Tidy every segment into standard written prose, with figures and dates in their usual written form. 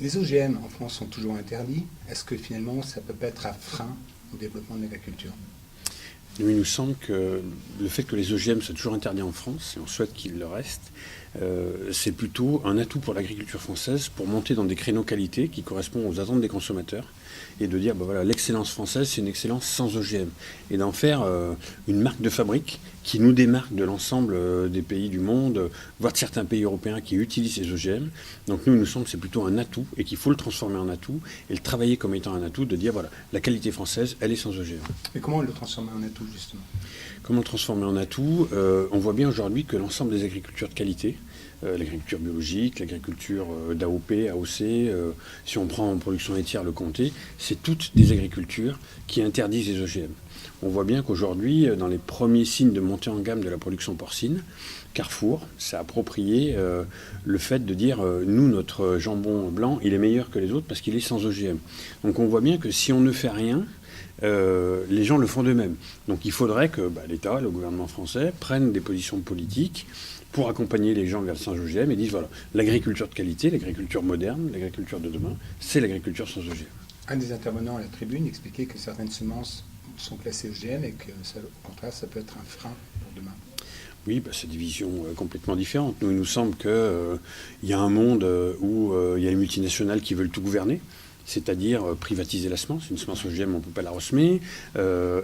Les OGM en France sont toujours interdits. Est-ce que finalement ça peut pas être un frein au développement de l'agriculture? Nous, il nous semble que le fait que les OGM soient toujours interdits en France, et on souhaite qu'ils le restent, c'est plutôt un atout pour l'agriculture française pour monter dans des créneaux qualité qui correspondent aux attentes des consommateurs et de dire, voilà, l'excellence française, c'est une excellence sans OGM. Et d'en faire une marque de fabrique qui nous démarque de l'ensemble des pays du monde, voire de certains pays européens qui utilisent ces OGM. Donc nous, il nous semble que c'est plutôt un atout et qu'il faut le transformer en atout et le travailler comme étant un atout, de dire, voilà, la qualité française, elle est sans OGM. Et comment le transformer en atout, justement? Comment le transformer en atout? On voit bien aujourd'hui que l'ensemble des agricultures de qualité, l'agriculture biologique, l'agriculture d'AOP, AOC, si on prend en production laitière le comté, c'est toutes des agricultures qui interdisent les OGM. On voit bien qu'aujourd'hui, dans les premiers signes de montée en gamme de la production porcine, Carrefour s'est approprié le fait de dire nous, notre jambon blanc, il est meilleur que les autres parce qu'il est sans OGM. Donc on voit bien que si on ne fait rien, les gens le font d'eux-mêmes. Donc il faudrait que l'État, le gouvernement français, prenne des positions politiques pour accompagner les gens vers le sans OGM et disent voilà, l'agriculture de qualité, l'agriculture moderne, l'agriculture de demain, c'est l'agriculture sans OGM. Un des intervenants à la tribune expliquait que certaines semences sont classées OGM et que, ça, au contraire, ça peut être un frein pour demain. Oui, c'est des visions complètement différentes. Nous, il nous semble qu'il y a un monde où il y a les multinationales qui veulent tout gouverner, c'est-à-dire privatiser la semence. Une semence OGM, on ne peut pas la ressemer.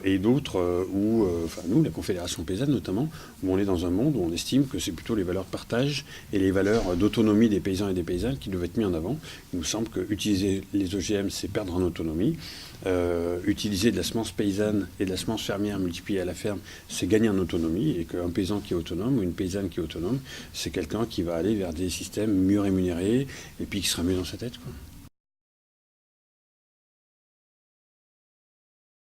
Et d'autres où, nous, la Confédération paysanne notamment, où on est dans un monde où on estime que c'est plutôt les valeurs de partage et les valeurs d'autonomie des paysans et des paysannes qui doivent être mis en avant. Il nous semble qu'utiliser les OGM, c'est perdre en autonomie. Utiliser de la semence paysanne et de la semence fermière multipliée à la ferme, c'est gagner en autonomie, et qu'un paysan qui est autonome ou une paysanne qui est autonome, c'est quelqu'un qui va aller vers des systèmes mieux rémunérés et puis qui sera mieux dans sa tête, quoi.